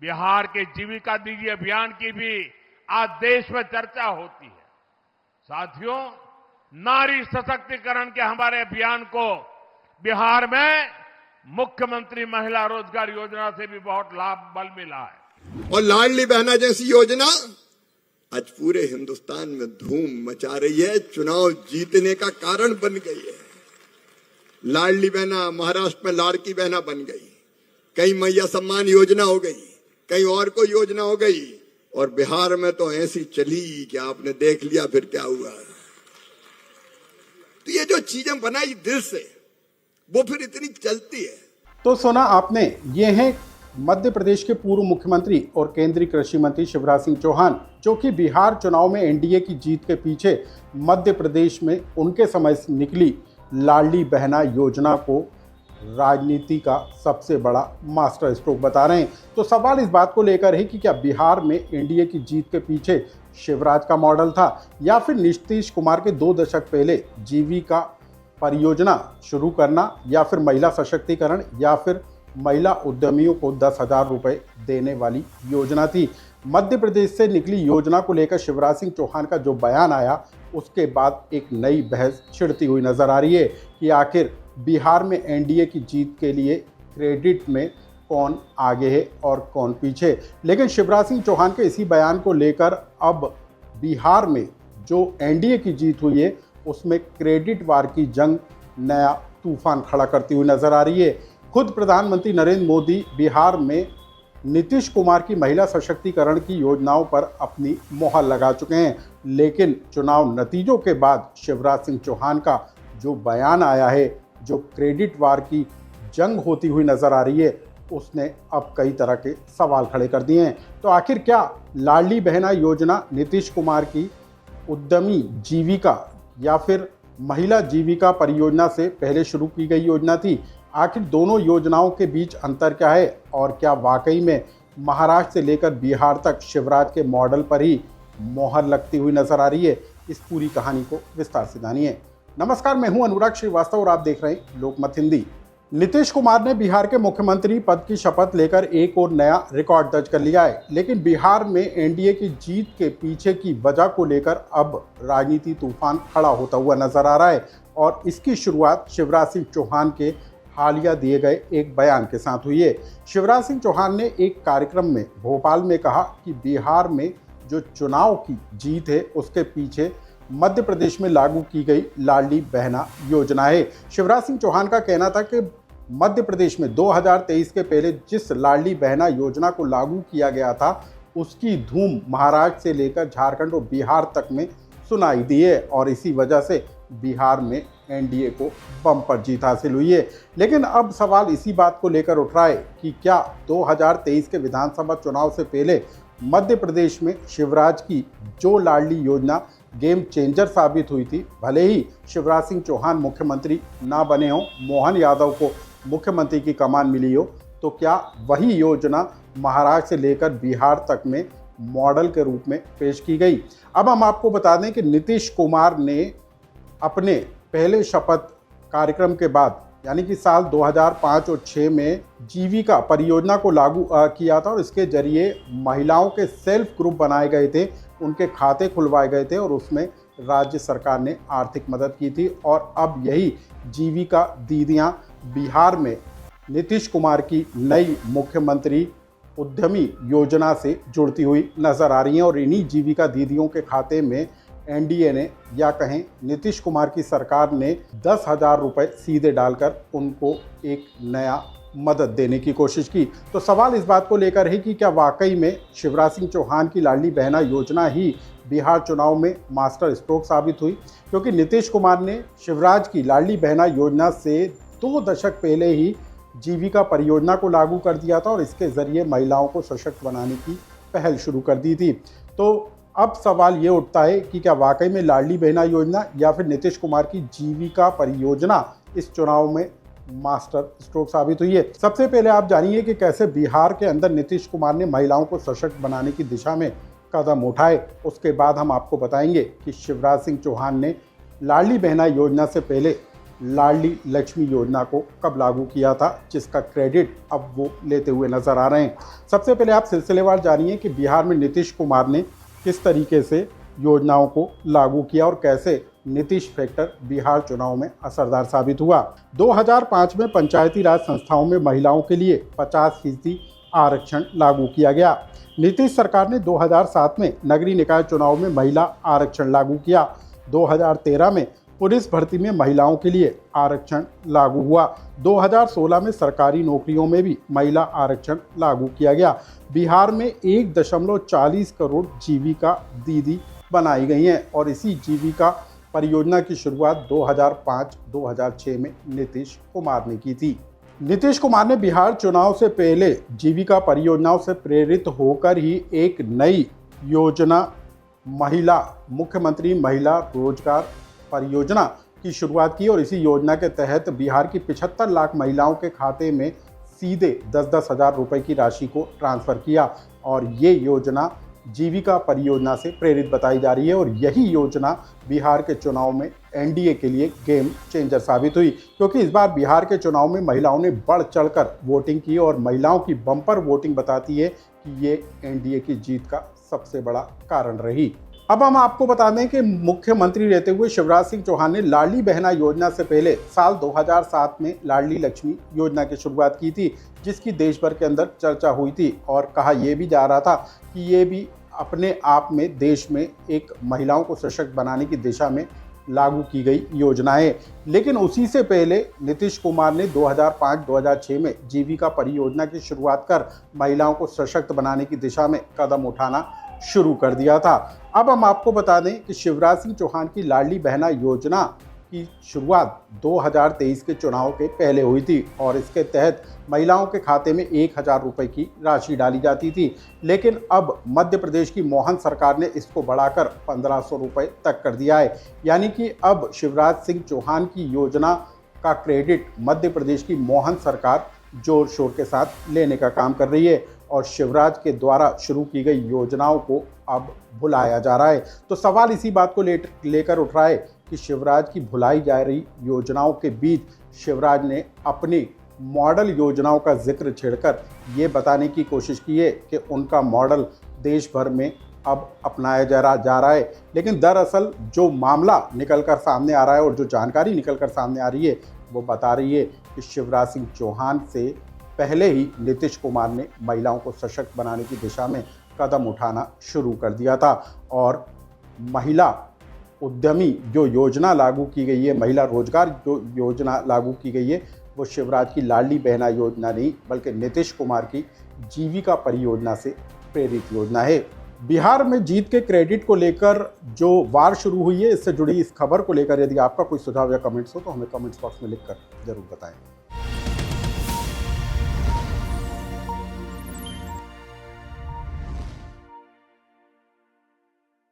बिहार के जीविका दीदी अभियान की भी आज देश में चर्चा होती है। साथियों, नारी सशक्तिकरण के हमारे अभियान को बिहार में मुख्यमंत्री महिला रोजगार योजना से भी बहुत लाभ बल मिला है। और लाडली बहना जैसी योजना आज पूरे हिंदुस्तान में धूम मचा रही है, चुनाव जीतने का कारण बन गई है। लाडली बहना महाराष्ट्र में लाड़की बहना बन गई, कहीं मैया सम्मान योजना हो गई, कहीं और कोई योजना हो गई, और बिहार में तो ऐसी चली कि आपने देख लिया फिर क्या हुआ। तो ये जो चीजें बनाई दिल से, वो फिर इतनी चलती है। तो सुना आपने, ये हैं मध्य प्रदेश के पूर्व मुख्यमंत्री और केंद्रीय कृषि मंत्री शिवराज सिंह चौहान, जो कि बिहार चुनाव में एनडीए की जीत के पीछे मध्य प्रदेश में उनके समय से निकली लाडली बहना योजना को राजनीति का सबसे बड़ा मास्टर स्ट्रोक बता रहे हैं। तो सवाल इस बात को लेकर है कि क्या बिहार में एनडीए की जीत के पीछे शिवराज का मॉडल था, या फिर नीतीश कुमार के 2 दशक पहले जीविका परियोजना शुरू करना, या फिर महिला सशक्तिकरण, या फिर महिला उद्यमियों को 10,000 रुपये देने वाली योजना थी। मध्य प्रदेश से निकली योजना को लेकर शिवराज सिंह चौहान का जो बयान आया, उसके बाद एक नई बहस छिड़ती हुई नजर आ रही है कि आखिर बिहार में एनडीए की जीत के लिए क्रेडिट में कौन आगे है और कौन पीछे। लेकिन शिवराज सिंह चौहान के इसी बयान को लेकर अब बिहार में जो एनडीए की जीत हुई है, उसमें क्रेडिट वार की जंग नया तूफान खड़ा करती हुई नजर आ रही है। खुद प्रधानमंत्री नरेंद्र मोदी बिहार में नीतीश कुमार की महिला सशक्तिकरण की योजनाओं पर अपनी मोहर लगा चुके हैं, लेकिन चुनाव नतीजों के बाद शिवराज सिंह चौहान का जो बयान आया है, जो क्रेडिट वार की जंग होती हुई नजर आ रही है, उसने अब कई तरह के सवाल खड़े कर दिए हैं। तो आखिर क्या लाडली बहना योजना नीतीश कुमार की उद्यमी जीविका या फिर महिला जीविका परियोजना से पहले शुरू की गई योजना थी? आखिर दोनों योजनाओं के बीच अंतर क्या है, और क्या वाकई में महाराष्ट्र से लेकर बिहार तक शिवराज के मॉडल पर ही मोहर लगती हुई नजर आ रही है? इस पूरी कहानी को विस्तार से जानिए। नमस्कार, मैं हूं अनुराग श्रीवास्तव और आप देख रहे हैं लोकमत हिंदी। नीतीश कुमार ने बिहार के मुख्यमंत्री पद की शपथ लेकर एक और नया रिकॉर्ड दर्ज कर लिया है, लेकिन बिहार में एनडीए की जीत के पीछे की वजह को लेकर अब राजनीति तूफान खड़ा होता हुआ नजर आ रहा है, और इसकी शुरुआत शिवराज सिंह चौहान के हालिया दिए गए एक बयान के साथ हुई है। शिवराज सिंह चौहान ने एक कार्यक्रम में भोपाल में कहा कि बिहार में जो चुनाव की जीत है, उसके पीछे मध्य प्रदेश में लागू की गई लाडली बहना योजना है। शिवराज सिंह चौहान का कहना था कि मध्य प्रदेश में 2023 के पहले जिस लाडली बहना योजना को लागू किया गया था, उसकी धूम महाराष्ट्र से लेकर झारखंड और बिहार तक में सुनाई दी है, और इसी वजह से बिहार में एनडीए को बम्पर जीत हासिल हुई है। लेकिन अब सवाल इसी बात को लेकर उठ रहा है कि क्या 2023 के विधानसभा चुनाव से पहले मध्य प्रदेश में शिवराज की जो लाडली योजना गेम चेंजर साबित हुई थी, भले ही शिवराज सिंह चौहान मुख्यमंत्री ना बने हों, मोहन यादव को मुख्यमंत्री की कमान मिली हो, तो क्या वही योजना महाराष्ट्र से लेकर बिहार तक में मॉडल के रूप में पेश की गई? अब हम आपको बता दें कि नीतीश कुमार ने अपने पहले शपथ कार्यक्रम के बाद, यानी कि साल 2005 और 6 में जीविका परियोजना को लागू किया था, और इसके जरिए महिलाओं के सेल्फ ग्रुप बनाए गए थे, उनके खाते खुलवाए गए थे, और उसमें राज्य सरकार ने आर्थिक मदद की थी। और अब यही जीविका दीदियां बिहार में नीतीश कुमार की नई मुख्यमंत्री उद्यमी योजना से जुड़ती हुई नजर आ रही हैं, और इन्हीं जीविका दीदियों के खाते में एनडीए ने, या कहें नीतीश कुमार की सरकार ने, 10,000 रुपये सीधे डालकर उनको एक नया मदद देने की कोशिश की। तो सवाल इस बात को लेकर है कि क्या वाकई में शिवराज सिंह चौहान की लाडली बहना योजना ही बिहार चुनाव में मास्टर स्ट्रोक साबित हुई? क्योंकि नीतीश कुमार ने शिवराज की लाडली बहना योजना से 2 दशक पहले ही जीविका परियोजना को लागू कर दिया था, और इसके जरिए महिलाओं को सशक्त बनाने की पहल शुरू कर दी थी। तो अब सवाल ये उठता है कि क्या वाकई में लाडली बहना योजना या फिर नीतीश कुमार की जीविका परियोजना इस चुनाव में मास्टर स्ट्रोक साबित हुई है? सबसे पहले आप जानिए कि कैसे बिहार के अंदर नीतीश कुमार ने महिलाओं को सशक्त बनाने की दिशा में कदम उठाए। उसके बाद हम आपको बताएंगे कि शिवराज सिंह चौहान ने लाडली बहना योजना से पहले लाडली लक्ष्मी योजना को कब लागू किया था, जिसका क्रेडिट अब वो लेते हुए नजर आ रहे हैं। सबसे पहले आप सिलसिलेवार जानिए कि बिहार में नीतीश कुमार ने किस तरीके से योजनाओं को लागू किया और कैसे नीतीश फैक्टर बिहार चुनाव में असरदार साबित हुआ। 2005 में पंचायती राज संस्थाओं में महिलाओं के लिए 50% आरक्षण लागू किया गया। नीतीश सरकार ने 2007 में नगरीय निकाय चुनाव में महिला आरक्षण लागू किया। 2013 में पुलिस भर्ती में महिलाओं के लिए आरक्षण लागू हुआ। 2016 में सरकारी नौकरियों में भी महिला आरक्षण लागू किया गया। बिहार में 1.40 करोड़ जीविका दीदी बनाई गई हैं और इसी जीविका परियोजना की शुरुआत 2005-2006 में नीतीश कुमार ने की थी। नीतीश कुमार ने बिहार चुनाव से पहले जीविका परियोजनाओं से प्रेरित होकर ही एक नई योजना मुख्यमंत्री महिला रोजगार परियोजना की शुरुआत की और इसी योजना के तहत बिहार की 75 लाख महिलाओं के खाते में सीधे 10-10 हज़ार रुपये की राशि को ट्रांसफ़र किया और ये योजना जीविका परियोजना से प्रेरित बताई जा रही है और यही योजना बिहार के चुनाव में एनडीए के लिए गेम चेंजर साबित हुई, क्योंकि इस बार बिहार के चुनाव में महिलाओं ने बढ़ चढ़कर वोटिंग की और महिलाओं की बम्पर वोटिंग बताती है कि ये एनडीए की जीत का सबसे बड़ा कारण रही। अब हम आपको बता दें कि मुख्यमंत्री रहते हुए शिवराज सिंह चौहान ने लाडली बहना योजना से पहले साल 2007 में लाडली लक्ष्मी योजना की शुरुआत की थी, जिसकी देश भर के अंदर चर्चा हुई थी और कहा यह भी जा रहा था कि ये भी अपने आप में देश में एक महिलाओं को सशक्त बनाने की दिशा में लागू की गई योजना है। लेकिन उसी से पहले नीतीश कुमार ने 2005-2006 में जीविका परियोजना की शुरुआत कर महिलाओं को सशक्त बनाने की दिशा में कदम उठाना शुरू कर दिया था। अब हम आपको बता दें कि शिवराज सिंह चौहान की लाडली बहना योजना की शुरुआत 2023 के चुनाव के पहले हुई थी और इसके तहत महिलाओं के खाते में 1,000 रुपये की राशि डाली जाती थी। लेकिन अब मध्य प्रदेश की मोहन सरकार ने इसको बढ़ाकर 1,500 रुपये तक कर दिया है, यानी कि अब शिवराज सिंह चौहान की योजना का क्रेडिट मध्य प्रदेश की मोहन सरकार जोर शोर के साथ लेने का काम कर रही है और शिवराज के द्वारा शुरू की गई योजनाओं को अब भुलाया जा रहा है। तो सवाल इसी बात को लेकर उठ रहा है कि शिवराज की भुलाई जा रही योजनाओं के बीच शिवराज ने अपनी मॉडल योजनाओं का जिक्र छेड़कर ये बताने की कोशिश की है कि उनका मॉडल देश भर में अब अपनाया जा रहा है। लेकिन दरअसल जो मामला निकल कर सामने आ रहा है और जो जानकारी निकल कर सामने आ रही है वो बता रही है कि शिवराज सिंह चौहान से पहले ही नीतीश कुमार ने महिलाओं को सशक्त बनाने की दिशा में कदम उठाना शुरू कर दिया था और महिला उद्यमी जो योजना लागू की गई है, महिला रोजगार जो योजना लागू की गई है, वो शिवराज की लाडली बहना योजना नहीं बल्कि नीतीश कुमार की जीविका परियोजना से प्रेरित योजना है। बिहार में जीत के क्रेडिट को लेकर जो वार शुरू हुई है, इससे जुड़ी इस खबर को लेकर यदि आपका कोई सुझाव या कमेंट्स हो तो हमें कमेंट्स बॉक्स में लिखकर जरूर बताएं।